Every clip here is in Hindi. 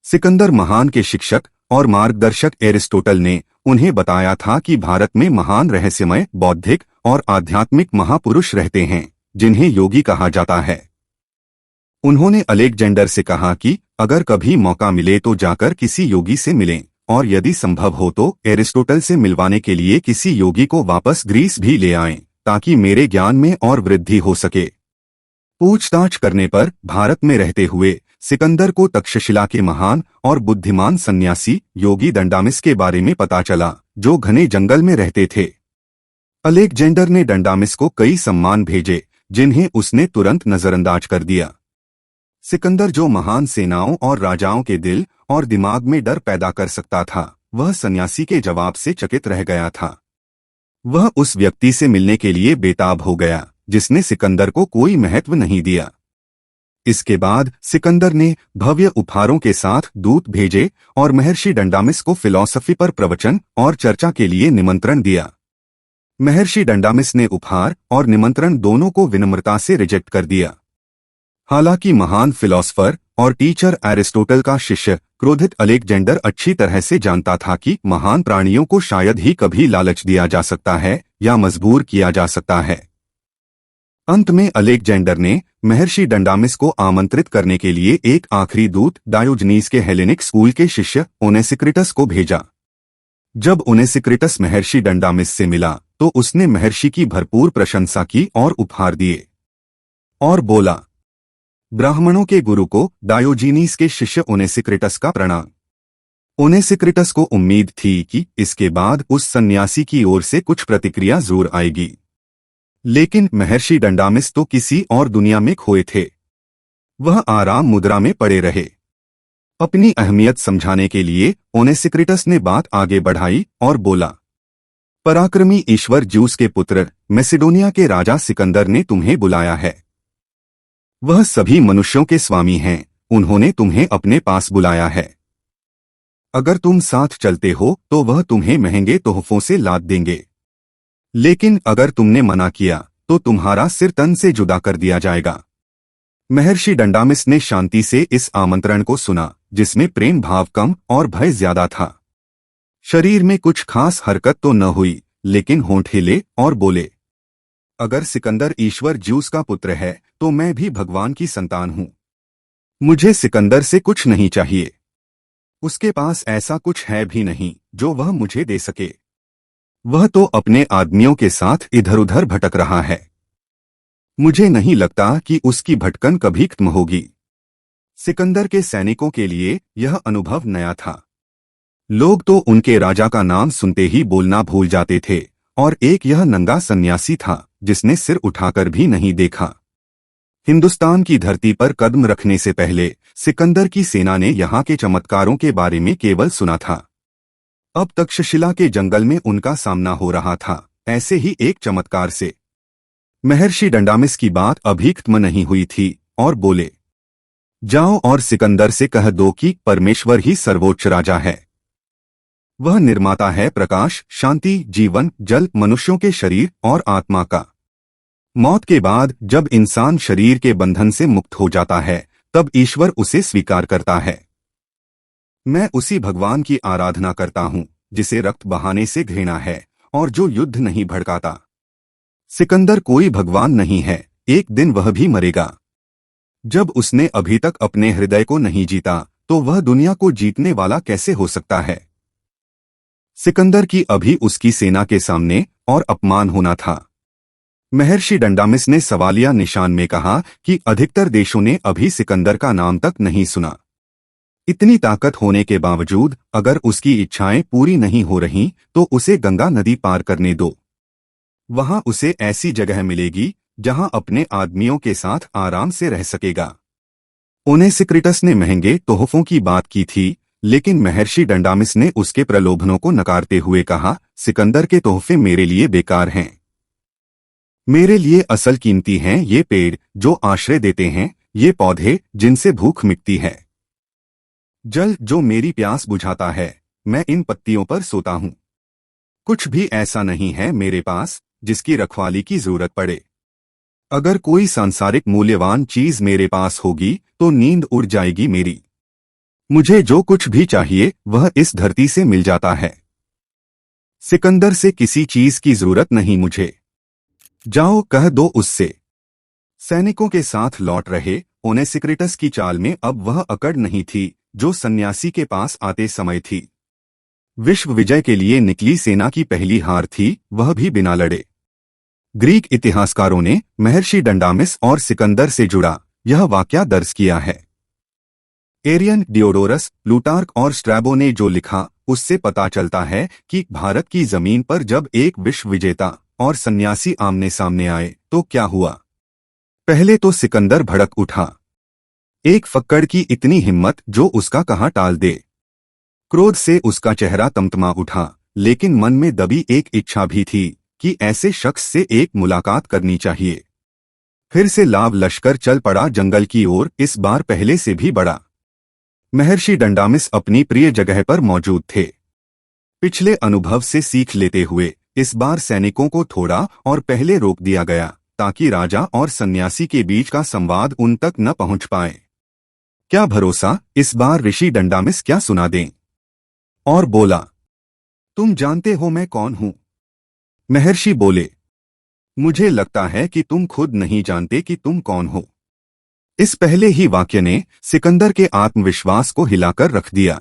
सिकंदर महान के शिक्षक और मार्गदर्शक एरिस्टोटल ने उन्हें बताया था कि भारत में महान रहस्यमय बौद्धिक और आध्यात्मिक महापुरुष रहते हैं जिन्हें योगी कहा जाता है। उन्होंने अलेक्जेंडर से कहा कि अगर कभी मौका मिले तो जाकर किसी योगी से मिलें और यदि संभव हो तो एरिस्टोटल से मिलवाने के लिए किसी योगी को वापस ग्रीस भी ले आएं ताकि मेरे ज्ञान में और वृद्धि हो सके। पूछताछ करने पर भारत में रहते हुए सिकंदर को तक्षशिला के महान और बुद्धिमान सन्यासी योगी दंडामिस के बारे में पता चला जो घने जंगल में रहते थे। अलेक्जेंडर ने दंडामिस को कई सम्मान भेजे जिन्हें उसने तुरंत नजरअंदाज कर दिया। सिकंदर जो महान सेनाओं और राजाओं के दिल और दिमाग में डर पैदा कर सकता था, वह सन्यासी के जवाब से चकित रह गया था। वह उस व्यक्ति से मिलने के लिए बेताब हो गया जिसने सिकंदर को कोई महत्व नहीं दिया। इसके बाद सिकंदर ने भव्य उपहारों के साथ दूत भेजे और महर्षि दंडामिस को फिलॉसफी पर प्रवचन और चर्चा के लिए निमंत्रण दिया। महर्षि दंडामिस ने उपहार और निमंत्रण दोनों को विनम्रता से रिजेक्ट कर दिया। हालांकि महान फिलॉसफर और टीचर एरिस्टोटल का शिष्य क्रोधित अलेक्जेंडर अच्छी तरह से जानता था कि महान प्राणियों को शायद ही कभी लालच दिया जा सकता है या मजबूर किया जा सकता है। अंत में अलेक्जेंडर ने महर्षि दंडामिस को आमंत्रित करने के लिए एक आखिरी दूत डायोजनीस के हेलेनिक स्कूल के शिष्य ओनेसिक्रिटस को भेजा। जब ओनेसिक्रिटस महर्षि दंडामिस से मिला तो उसने महर्षि की भरपूर प्रशंसा की और उपहार दिए और बोला, ब्राह्मणों के गुरु को डायोजनीस के शिष्य ओनेसिक्रिटस का प्रणाम। ओनेसिक्रिटस को उम्मीद थी कि इसके बाद उस सन्यासी की ओर से कुछ प्रतिक्रिया जरूर आएगी, लेकिन महर्षि दंडामिस तो किसी और दुनिया में खोए थे। वह आराम मुद्रा में पड़े रहे। अपनी अहमियत समझाने के लिए ओनेसिक्रिटस ने बात आगे बढ़ाई और बोला, पराक्रमी ईश्वर ज्यूस के पुत्र मैसिडोनिया के राजा सिकंदर ने तुम्हें बुलाया है। वह सभी मनुष्यों के स्वामी हैं, उन्होंने तुम्हें अपने पास बुलाया है। अगर तुम साथ चलते हो तो वह तुम्हें महंगे तोहफों से लाद देंगे, लेकिन अगर तुमने मना किया तो तुम्हारा सिर तन से जुदा कर दिया जाएगा। महर्षि दंडामिस ने शांति से इस आमंत्रण को सुना जिसमें प्रेम भाव कम और भय ज्यादा था। शरीर में कुछ खास हरकत तो न हुई, लेकिन होंठ हिले और बोले, अगर सिकंदर ईश्वर ज्यूस का पुत्र है तो मैं भी भगवान की संतान हूं। मुझे सिकंदर से कुछ नहीं चाहिए। उसके पास ऐसा कुछ है भी नहीं जो वह मुझे दे सके। वह तो अपने आदमियों के साथ इधर उधर भटक रहा है। मुझे नहीं लगता कि उसकी भटकन कभी खत्म होगी। सिकंदर के सैनिकों के लिए यह अनुभव नया था। लोग तो उनके राजा का नाम सुनते ही बोलना भूल जाते थे, और एक यह नंगा सन्यासी था जिसने सिर उठाकर भी नहीं देखा। हिंदुस्तान की धरती पर कदम रखने से पहले सिकंदर की सेना ने यहाँ के चमत्कारों के बारे में केवल सुना था। अब तक्षशिला के जंगल में उनका सामना हो रहा था ऐसे ही एक चमत्कार से। महर्षि दंडामिस की बात अभी खत्म नहीं हुई थी और बोले, जाओ और सिकंदर से कह दो कि परमेश्वर ही सर्वोच्च राजा है। वह निर्माता है प्रकाश, शांति, जीवन, जल, मनुष्यों के शरीर और आत्मा का। मौत के बाद जब इंसान शरीर के बंधन से मुक्त हो जाता है तब ईश्वर उसे स्वीकार करता है। मैं उसी भगवान की आराधना करता हूँ जिसे रक्त बहाने से घृणा है और जो युद्ध नहीं भड़काता। सिकंदर कोई भगवान नहीं है, एक दिन वह भी मरेगा। जब उसने अभी तक अपने हृदय को नहीं जीता तो वह दुनिया को जीतने वाला कैसे हो सकता है। सिकंदर की अभी उसकी सेना के सामने और अपमान होना था। महर्षि दंडामिस ने सवालिया निशान में कहा कि अधिकतर देशों ने अभी सिकंदर का नाम तक नहीं सुना। इतनी ताकत होने के बावजूद अगर उसकी इच्छाएं पूरी नहीं हो रहीं तो उसे गंगा नदी पार करने दो। वहां उसे ऐसी जगह मिलेगी जहां अपने आदमियों के साथ आराम से रह सकेगा। ओनेसिक्रिटस ने महंगे तोहफों की बात की थी, लेकिन महर्षि दंडामिस ने उसके प्रलोभनों को नकारते हुए कहा, सिकंदर के तोहफे मेरे लिए बेकार हैं। मेरे लिए असल कीमती हैं ये पेड़ जो आश्रय देते हैं, ये पौधे जिनसे भूख मिटती है, जल जो मेरी प्यास बुझाता है। मैं इन पत्तियों पर सोता हूँ। कुछ भी ऐसा नहीं है मेरे पास जिसकी रखवाली की जरूरत पड़े। अगर कोई सांसारिक मूल्यवान चीज मेरे पास होगी तो नींद उड़ जाएगी मेरी। मुझे जो कुछ भी चाहिए वह इस धरती से मिल जाता है। सिकंदर से किसी चीज की जरूरत नहीं मुझे। जाओ कह दो उससे। सैनिकों के साथ लौट रहे ओनेसिक्रिटस की चाल में अब वह अकड़ नहीं थी जो सन्यासी के पास आते समय थी। विश्व विजय के लिए निकली सेना की पहली हार थी, वह भी बिना लड़े। ग्रीक इतिहासकारों ने महर्षि डंडामिस और सिकंदर से जुड़ा यह वाकया दर्ज किया है। एरियन, डियोडोरस, प्लूटार्क और स्ट्रैबो ने जो लिखा उससे पता चलता है कि भारत की जमीन पर जब एक विश्व विजेता और सन्यासी आमने सामने आए तो क्या हुआ। पहले तो सिकंदर भड़क उठा। एक फक्कड़ की इतनी हिम्मत जो उसका कहाँ टाल दे। क्रोध से उसका चेहरा तमतमा उठा, लेकिन मन में दबी एक इच्छा भी थी कि ऐसे शख्स से एक मुलाकात करनी चाहिए। फिर से लाव लश्कर चल पड़ा जंगल की ओर, इस बार पहले से भी बड़ा। महर्षि डंडामिस अपनी प्रिय जगह पर मौजूद थे। पिछले अनुभव से सीख लेते हुए इस बार सैनिकों को थोड़ा और पहले रोक दिया गया ताकि राजा और सन्यासी के बीच का संवाद उन तक न पहुंच पाए। क्या भरोसा इस बार ऋषि डंडामिस क्या सुना दें। और बोला, तुम जानते हो मैं कौन हूं। महर्षि बोले, मुझे लगता है कि तुम खुद नहीं जानते कि तुम कौन हो। इस पहले ही वाक्य ने सिकंदर के आत्मविश्वास को हिलाकर रख दिया।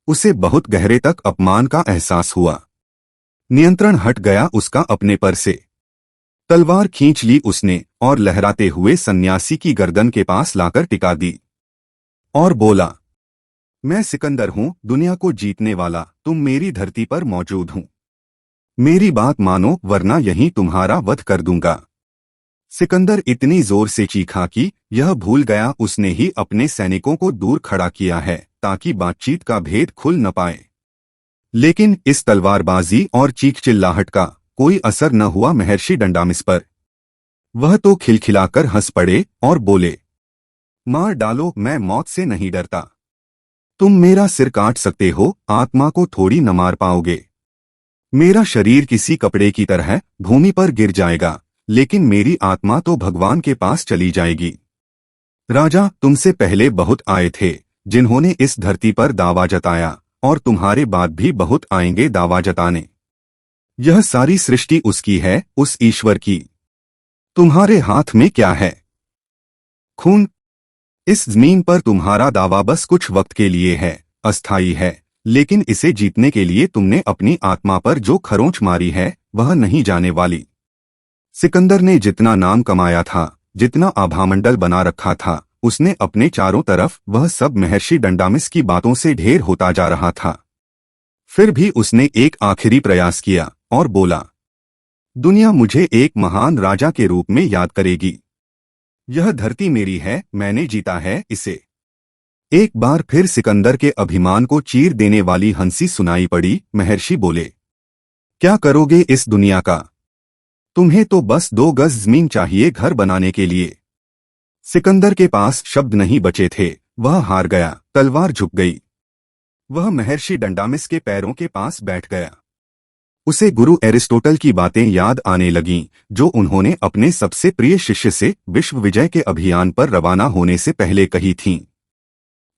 उसे बहुत गहरे तक अपमान का एहसास हुआ। नियंत्रण हट गया उसका अपने पर से। तलवार खींच ली उसने और लहराते हुए सन्यासी की गर्दन के पास लाकर टिका दी और बोला, मैं सिकंदर हूं, दुनिया को जीतने वाला। तुम मेरी धरती पर मौजूद हूं। मेरी बात मानो वरना यहीं तुम्हारा वध कर दूंगा। सिकंदर इतनी जोर से चीखा कि यह भूल गया उसने ही अपने सैनिकों को दूर खड़ा किया है ताकि बातचीत का भेद खुल न पाए। लेकिन इस तलवारबाजी और चीख चिल्लाहट का कोई असर न हुआ महर्षि डंडामिस पर। वह तो खिलखिलाकर हंस पड़े और बोले, मार डालो, मैं मौत से नहीं डरता। तुम मेरा सिर काट सकते हो, आत्मा को थोड़ी न मार पाओगे। मेरा शरीर किसी कपड़े की तरह भूमि पर गिर जाएगा, लेकिन मेरी आत्मा तो भगवान के पास चली जाएगी। राजा, तुमसे पहले बहुत आए थे जिन्होंने इस धरती पर दावा जताया, और तुम्हारे बाद भी बहुत आएंगे दावा जताने। यह सारी सृष्टि उसकी है, उस ईश्वर की। तुम्हारे हाथ में क्या है? खून। इस जमीन पर तुम्हारा दावा बस कुछ वक्त के लिए है, अस्थायी है, लेकिन इसे जीतने के लिए तुमने अपनी आत्मा पर जो खरोंच मारी है वह नहीं जाने वाली। सिकंदर ने जितना नाम कमाया था, जितना आभामंडल बना रखा था, उसने अपने चारों तरफ वह सब महर्षि डंडामिस की बातों से ढेर होता जा रहा था। फिर भी उसने एक आखिरी प्रयास किया और बोला, दुनिया मुझे एक महान राजा के रूप में याद करेगी। यह धरती मेरी है, मैंने जीता है इसे। एक बार फिर सिकंदर के अभिमान को चीर देने वाली हंसी सुनाई पड़ी। महर्षि बोले, क्या करोगे इस दुनिया का? तुम्हें तो बस 2 गज जमीन चाहिए घर बनाने के लिए। सिकंदर के पास शब्द नहीं बचे थे, वह हार गया, तलवार झुक गई। वह महर्षि डंडामिस के पैरों के पास बैठ गया। उसे गुरु एरिस्टोटल की बातें याद आने लगीं, जो उन्होंने अपने सबसे प्रिय शिष्य से विश्व विजय के अभियान पर रवाना होने से पहले कही थीं।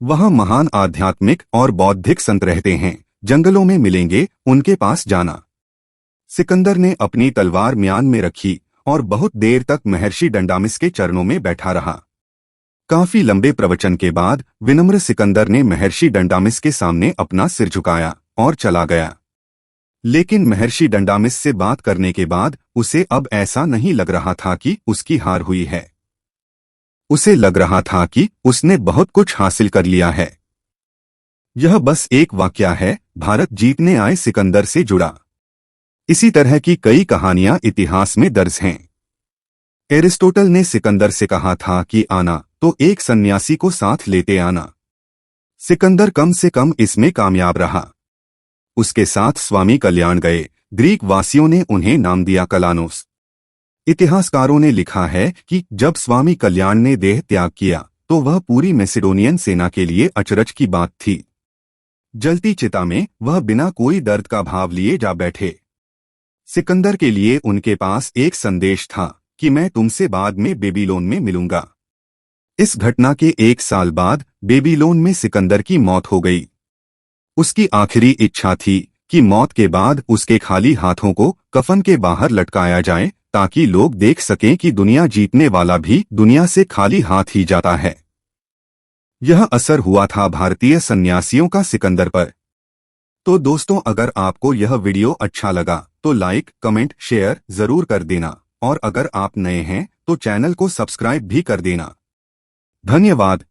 वहाँ महान आध्यात्मिक और बौद्धिक संत रहते हैं, जंगलों में मिलेंगे, उनके पास जाना। सिकंदर ने अपनी तलवार म्यान में रखी और बहुत देर तक महर्षि डंडामिस के चरणों में बैठा रहा। काफी लंबे प्रवचन के बाद विनम्र सिकंदर ने महर्षि डंडामिस के सामने अपना सिर झुकाया और चला गया। लेकिन महर्षि डंडामिस से बात करने के बाद उसे अब ऐसा नहीं लग रहा था कि उसकी हार हुई है। उसे लग रहा था कि उसने बहुत कुछ हासिल कर लिया है। यह बस एक वाकया है, भारत जीतने आए सिकंदर से जुड़ा। इसी तरह की कई कहानियां इतिहास में दर्ज हैं। एरिस्टोटल ने सिकंदर से कहा था कि आना तो एक सन्यासी को साथ लेते आना। सिकंदर कम से कम इसमें कामयाब रहा। उसके साथ स्वामी कल्याण गए। ग्रीक वासियों ने उन्हें नाम दिया कलानोस। इतिहासकारों ने लिखा है कि जब स्वामी कल्याण ने देह त्याग किया तो वह पूरी मैसिडोनियन सेना के लिए अचरज की बात थी। जलती चिता में वह बिना कोई दर्द का भाव लिए जा बैठे। सिकंदर के लिए उनके पास एक संदेश था कि मैं तुमसे बाद में बेबीलोन में मिलूंगा। इस घटना के 1 साल बाद बेबीलोन में सिकंदर की मौत हो गई। उसकी आखिरी इच्छा थी कि मौत के बाद उसके खाली हाथों को कफन के बाहर लटकाया जाए, ताकि लोग देख सकें कि दुनिया जीतने वाला भी दुनिया से खाली हाथ ही जाता है। यह असर हुआ था भारतीय सन्यासियों का सिकंदर पर। तो दोस्तों, अगर आपको यह वीडियो अच्छा लगा तो लाइक, कमेंट, शेयर जरूर कर देना, और अगर आप नए हैं तो चैनल को सब्सक्राइब भी कर देना। धन्यवाद।